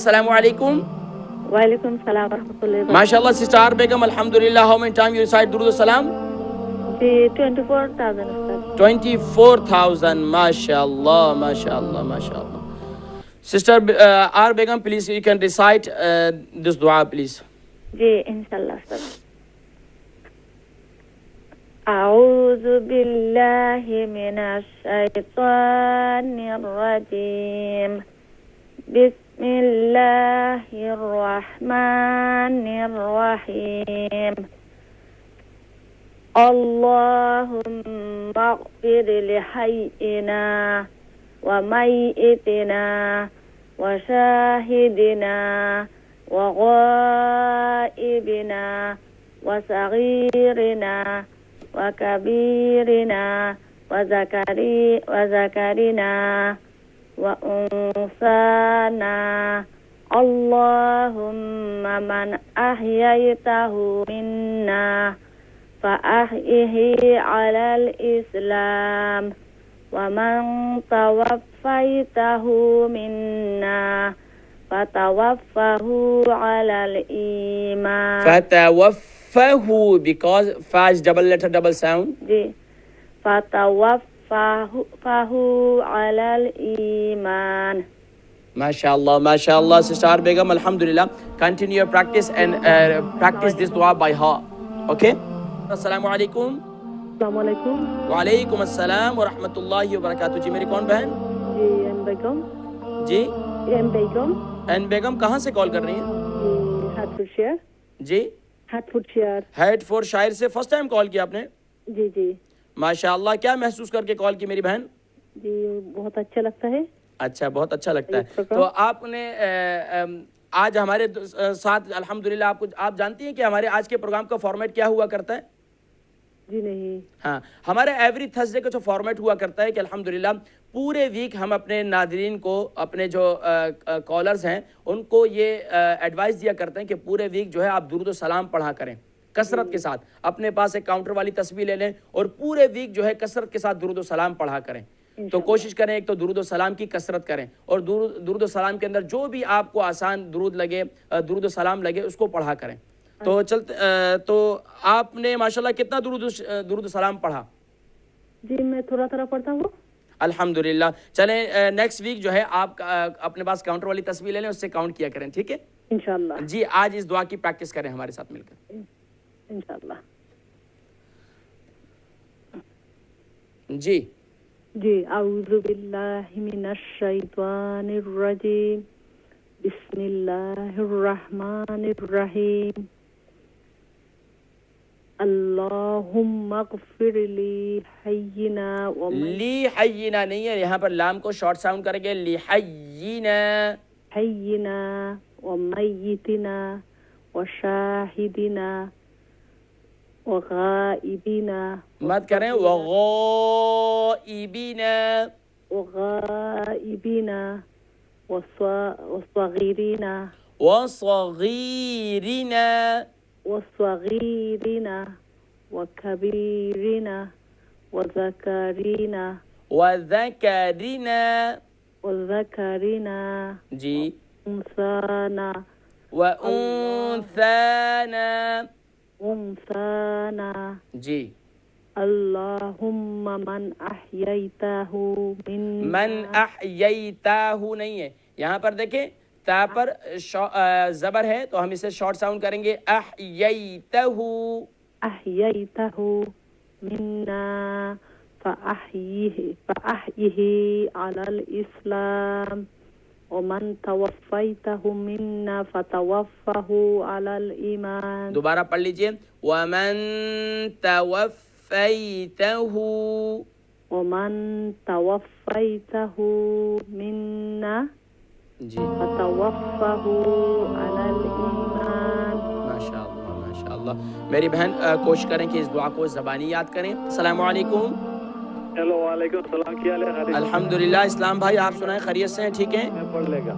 Assalamu alaikum. Walaikum salam wa rahmatullahi wa barakatuh. MashaAllah, Sister R. Begum, Alhamdulillah. How many times you recite Durood Salam? Ji 24,000 Ustad. 24,000. MashaAllah, MashaAllah, MashaAllah. Sister R. Begum, please, you can recite this dua, please. जी इंशाल्लाह Ustad. أعوذ بالله من الشيطان الرجيم. بسم الله الرحمن الرحيم. اللهم اغفر لحينا وميتنا وشاهدنا وغائبنا وصغيرنا وكبيرنا وذكرنا وأنثانا. اللهم من أحييته منا فأحيه على الإسلام ومن توفيته منا فتوفه على الإيمان. فتوفه, because fa is double letter, double sound. जी فتوفه على الإيمان. MashaAllah, MashaAllah. Sister R. Begum, Alhamdulillah. Continue your practice and practice this dua by heart. Okay? Assalamu alaikum. अस्सलामुअलैकुम. वालेकुम अस्सलाम व रहमतुल्लाहि व बरकातुहू. जी मेरी कौन बहन? जी एम बेगम. जी एम बेगम. एन बेगम कहाँ से कॉल कर रही हैं? जी हाटफोर्डशायर. जी हाटफोर्डशायर. हेडफोर्डशायर से फर्स्ट टाइम कॉल किया आपने? जी जी माशाअल्लाह. क्या महसूस करके कॉल की मेरी बहन? जी बहुत अच्छा लगता है. अच्छा, बहुत अच्छा लगता है. तो आपने आज हमारे साथ अल्हम्दुलिल्लाह आप जानती हैं कि हमारे आज के प्रोग्राम का फॉर्मेट क्या हुआ करता है? जी नहीं. हाँ, हमारे एवरी थर्सडे का जो फॉर्मेट हुआ करता है कि अल्हम्दुलिल्लाह पूरे वीक हम अपने नादरीन को, अपने जो कॉलर्स हैं उनको ये एडवाइस दिया करते हैं कि पूरे वीक जो है आप दुरूद व सलाम पढ़ा करें कसरत के साथ. अपने पास एक काउंटर वाली तस्वीर ले लें और पूरे वीक जो है कसरत के साथ दुरूद व सलाम पढ़ा करें. तो कोशिश करें एक तो दुरूद व सलाम की कसरत करें और दुरूद व सलाम के अंदर जो भी आपको आसान दुरूद लगे, दुरूद व सलाम लगे, उसको पढ़ा करें. तो तो आपने माशाल्लाह कितना दुरूद सलाम पढ़ा? जी मैं थोड़ा थोड़ा पढ़ता हूँ. अल्हम्दुलिल्लाह. चलें नेक्स्ट वीक जो है आप अपने पास काउंटर वाली तस्वीर ले लें, उससे काउंट किया करें. ठीक है इंशाल्लाह. जी. आज इस दुआ की प्रैक्टिस करें हमारे साथ मिलकर इंशाल्लाह. जी जी अऊज़ु बिल्लाहि मिनश शैतानिर रजीम. बिस्मिल्लाहिर रहमानिर रहीम. अल्लाहुम्मा अग़फ़िर ली हय्यिना व ली हय्यिना नहीं है, यहाँ पर लाम को शॉर्ट साउंड करेंगे. ली हय्यिना व मय्यितिना व शाहिदिना व गाइबिना. मत करें वग़ाइबिना व सग़ीरिना वसगीरिना वकबीरिना वज़करिना जी उन्साना जी. अल्लाहुम्मा मन अहयैताहु मिन्ना. मन अहयैताहु नहीं है, यहाँ पर देखें ता पर जबर है तो हम इसे शॉर्ट साउंड करेंगे. अहयैतहु मिन्ना फ़अहयिही अलल इस्लाम व मन तवफ़्फ़ैतहु मिन्ना फ़तवफ़्फ़हु अलल ईमान. दोबारा पढ़ लीजिए. वमन तवफ़्फ़ैतहु मिन्ना जी फ़तवफ़्फ़हु अलल ईमान. माशाअल्लाह, माशाअल्लाह. मेरी बहन कोशिश करें कि इस दुआ को ज़बानी याद करें. अस्सलामु अलैकुम. हेलो वालेकुम सलाम. क्या हाल है? अल्हम्दुलिल्लाह. इस्लाम भाई आप सुनाएं, खैरियत से हैं? ठीक है. मैं पढ़ लेगा.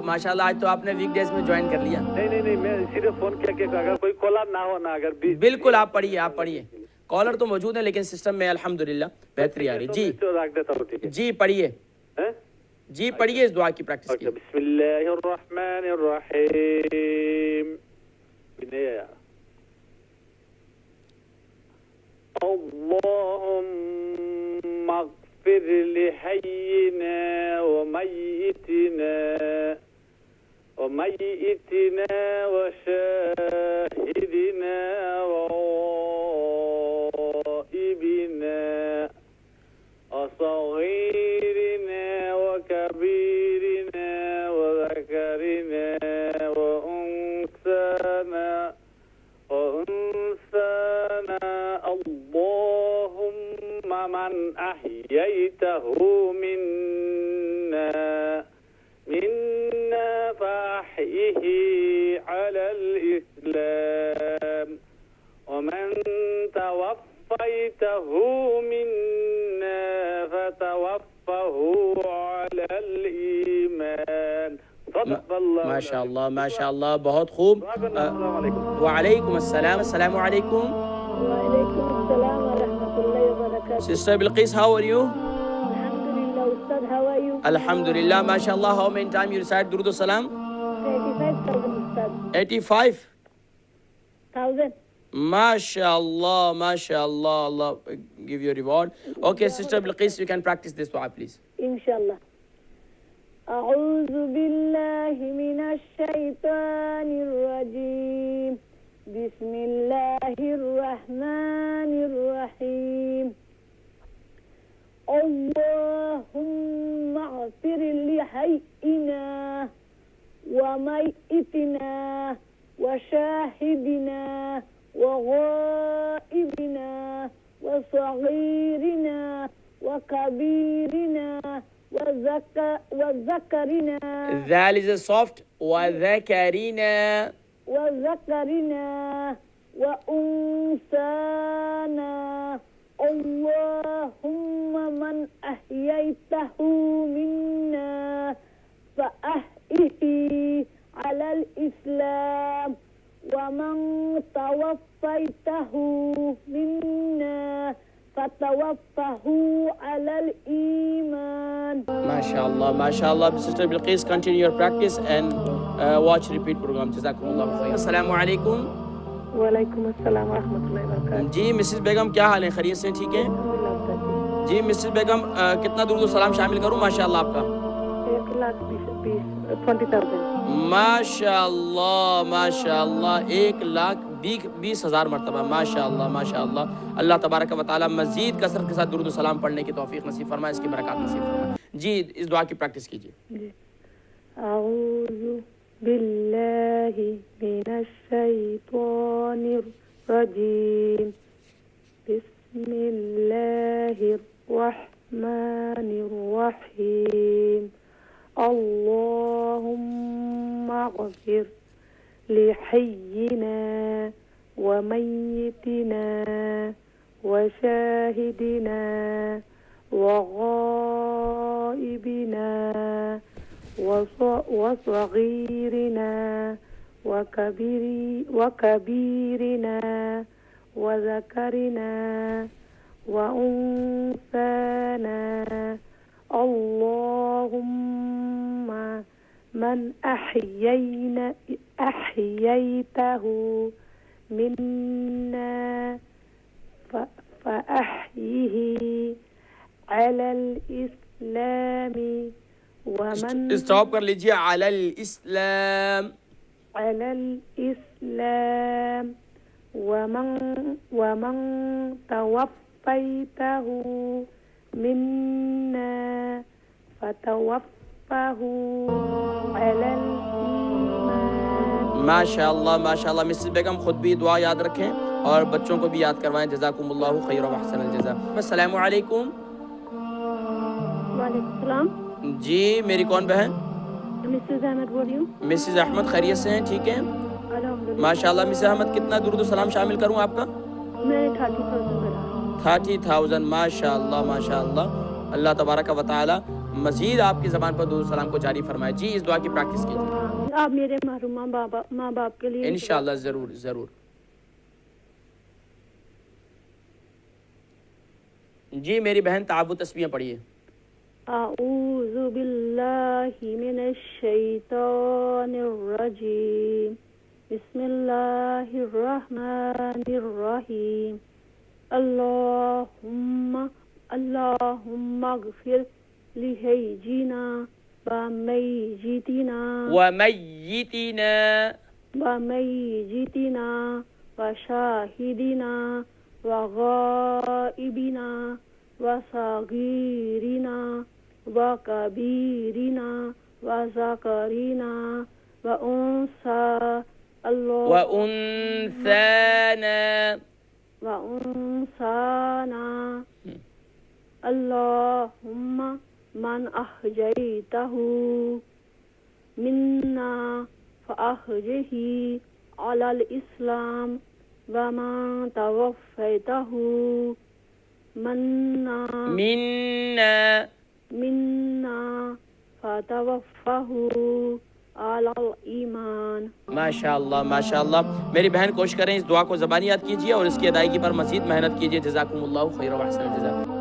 माशाल्लाह आज तो आपने वीकडेज में ज्वाइन कर लिया. नहीं मैं सिर्फ फोन किया कि अगर कोई कॉलर ना हो ना, अगर बिल्कुल आप पढ़िए, आप पढ़िए. कॉलर तो मौजूद है लेकिन सिस्टम में अल्हम्दुलिल्लाह बेहतरी आ रही. जी रख देता हूँ. ठीक है जी पढ़िए. जी पढ़िए इस दुआ की प्रैक्टिस ओके, कीजिए। बिस्मिल्लाहिर्रहमानिर्रहीम। बिनया अल्लाहुम्मा अग़फ़िर लिहय्यिना व मय्यितिना व शाहिदिना व गाइबिना وصغيرنا وكبيرنا وذكرنا وأنثانا اللهم من أحييته منا فأحيه على الإسلام ومن توفيته منا فتوفه على الإيمان صدق الله माशाअल्लाह माशाअल्लाह, बहुत खूब। वालेकुम अस्सलाम, अस्सलामु अलैकुम। वालेकुम अस्सलाम व रहमतुल्लाहि व बरकातुहू। Sister Bilkis, how are you? Alhamdulillah, Ustad, how are you? अल्हम्दुलिल्लाह माशाअल्लाह। How many time you recite दुरूद व सलाम? 85,000, Ustad. 85। माशाअल्लाह माशाअल्लाह, Allah give you reward. Okay sister Bilkis, you can practice this दुआ प्लीज। Inshallah. أعوذ بالله من الشيطان الرجيم. بسم الله الرحمن الرحيم. اللهم اغفر لحينا وميتنا وشاهدنا وغائبنا وصغيرنا وكبيرنا وذكرنا That is a soft. وذكرنا وأنثانا اللهم من أحييته منا فأحيه على الإسلام ومن توفيته منا فتوفه على الإيمان. MashaAllah, MashaAllah. Sister Bilqis, continue your practice and watch repeat program. Jazakumullah khair. Assalamu alaikum. वालेकुम अस्सलाम व रहमतुल्लाहि व बरकातुहू। जी मिसेस बेगम, क्या हाल है? खैरियत से ठीक है? जी मिसेस बेगम, कितना दुरूद सलाम शामिल करूं? माशाअल्लाह आपका 1,20,000। माशाअल्लाह माशाअल्लाह, 1,20,000 मरतबा। माशाअल्लाह माशाअल्लाह। अल्लाह तबारक व तआला मजीद कसरत के साथ दुरूद सलाम पढ़ने की तौफीक नसीब फरमाए, इसकी बरकत नसीब फरमाए। जी इस दुआ की प्रैक्टिस कीजिए। अऊज़ु बिल्लाहि मिनश शैतानिर रजीम। बिस्मिल्लाहिर रहमानिर रहीम। अल्लाहुम्मा अग़फ़िर लिहय्यिना वमय्यितिना वशाहिदिना वगाइबिना वصغيرنا وكبيرنا وذكرنا وأنثانا اللهم من أحييته منا فأحيه على الإسلام ومن स्टॉप कर लीजिए। अलल इस्लाम ومن توفيته منا فتوفه على الإيمان। माशाअल्लाह माशाअल्लाह। मिसेस बेगम खुद भी दुआ याद रखें और बच्चों को भी याद करवाएं। जज़ाकुमुल्लाहु खैर व अहसनल जज़ा। अस्सलामु अलैकुम। वालेकुम सलाम। जी मेरी कौन बहन? मिसेस अहमद बोल रही हूँ। मिसेस अहमद, खैरियत से हैं? ठीक है अल्हम्दुलिल्लाह। माशाअल्लाह। मिसेस अहमद, कितना दुरूद सलाम शामिल करूं आपका? मैंने 30,000 करा। 30,000। माशाअल्लाह माशाअल्लाह। अल्लाह तबारक व तआला मजीद आपकी ज़बान पर दुरूद सलाम को जारी फरमाए। जी इस दुआ की प्रैक्टिस कीजिए। आप मेरे महरूम माँ बाप के लिए इंशाअल्लाह ज़रूर ज़रूर। जी मेरी बहन ताबू तस्बीह पढ़िए। अऊज़ु बिल्लाहि मिनश शैतानिर रजीम बिस्मिल्लाहिर रहमानिर रहीम अल्लाहुम्मा अग़फ़िर लिहय्यिना व मय्यितिना व शाहिदिना व गाइबिना व सगीरिना व कबीरिना व ज़करिना व उन्साना अल्लाहुम्मा मन अहजैतहु मिन्ना फ़अहजिही अलल इस्लाम व मा तवफ़ैतहु मिन्ना फ़तवफ़्फ़हु अलल ईमान। माशाअल्लाह माशाअल्लाह। मेरी बहन कोशिश करें इस दुआ को ज़बानी याद कीजिए और इसकी अदायगी पर मज़ीद मेहनत कीजिए। जज़ाकुमुल्लाहु खैर व अहसन जज़ा।